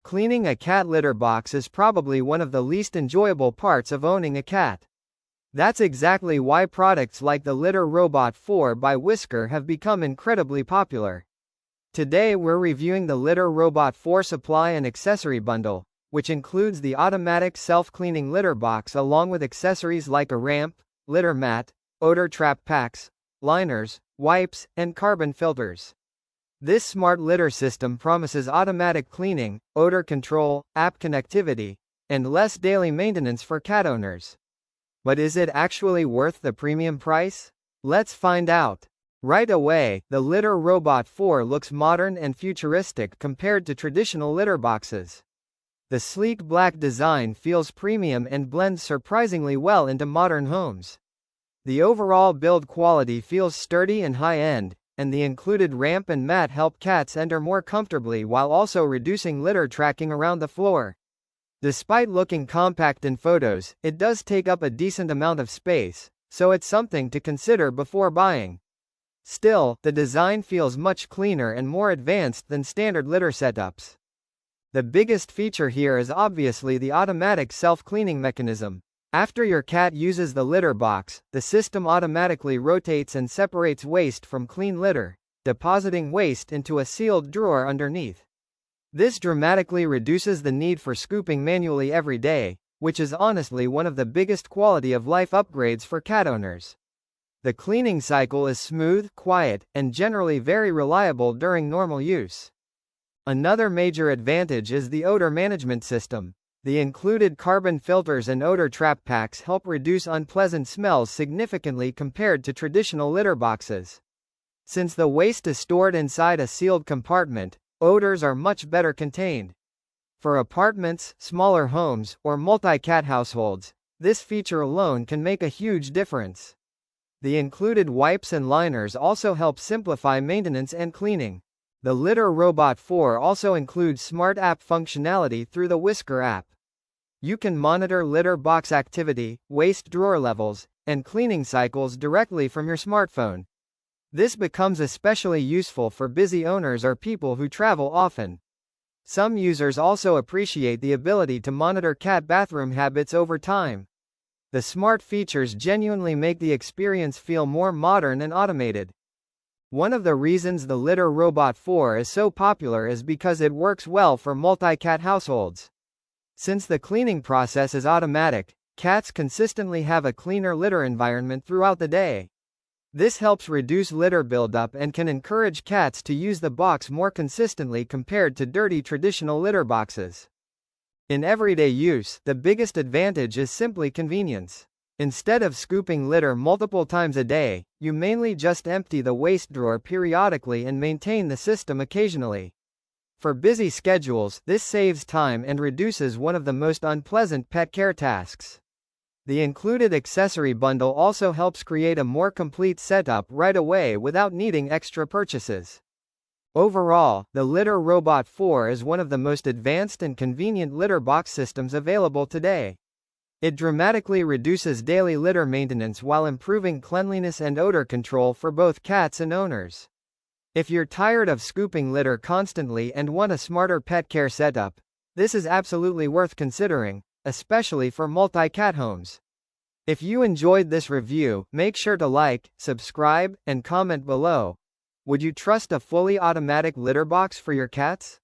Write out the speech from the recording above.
Cleaning a cat litter box is probably one of the least enjoyable parts of owning a cat. That's exactly why products like the Litter Robot 4 by Whisker have become incredibly popular. Today we're reviewing the Litter Robot 4 Supply and Accessory Bundle, which includes the automatic self-cleaning litter box along with accessories like a ramp, litter mat, OdorTrap packs, liners, wipes, and carbon filters. This smart litter system promises automatic cleaning, odor control, app connectivity, and less daily maintenance for cat owners. But is it actually worth the premium price? Let's find out. Right away, the Litter Robot 4 looks modern and futuristic compared to traditional litter boxes. The sleek black design feels premium and blends surprisingly well into modern homes. The overall build quality feels sturdy and high-end, and the included ramp and mat help cats enter more comfortably while also reducing litter tracking around the floor. Despite looking compact in photos, it does take up a decent amount of space, so it's something to consider before buying. Still, the design feels much cleaner and more advanced than standard litter setups. The biggest feature here is obviously the automatic self-cleaning mechanism. After your cat uses the litter box, the system automatically rotates and separates waste from clean litter, depositing waste into a sealed drawer underneath. This dramatically reduces the need for scooping manually every day, which is honestly one of the biggest quality of life upgrades for cat owners. The cleaning cycle is smooth, quiet, and generally very reliable during normal use. Another major advantage is the odor management system. The included carbon filters and OdorTrap packs help reduce unpleasant smells significantly compared to traditional litter boxes. Since the waste is stored inside a sealed compartment, odors are much better contained. For apartments, smaller homes, or multi-cat households, this feature alone can make a huge difference. The included wipes and liners also help simplify maintenance and cleaning. The Litter Robot 4 also includes smart app functionality through the Whisker app. You can monitor litter box activity, waste drawer levels, and cleaning cycles directly from your smartphone. This becomes especially useful for busy owners or people who travel often. Some users also appreciate the ability to monitor cat bathroom habits over time. The smart features genuinely make the experience feel more modern and automated. One of the reasons the Litter Robot 4 is so popular is because it works well for multi-cat households. Since the cleaning process is automatic, cats consistently have a cleaner litter environment throughout the day. This helps reduce litter buildup and can encourage cats to use the box more consistently compared to dirty traditional litter boxes. In everyday use, the biggest advantage is simply convenience. Instead of scooping litter multiple times a day, you mainly just empty the waste drawer periodically and maintain the system occasionally. For busy schedules, this saves time and reduces one of the most unpleasant pet care tasks. The included accessory bundle also helps create a more complete setup right away without needing extra purchases. Overall, the Litter Robot 4 is one of the most advanced and convenient litter box systems available today. It dramatically reduces daily litter maintenance while improving cleanliness and odor control for both cats and owners. If you're tired of scooping litter constantly and want a smarter pet care setup, this is absolutely worth considering, especially for multi-cat homes. If you enjoyed this review, make sure to like, subscribe, and comment below. Would you trust a fully automatic litter box for your cats?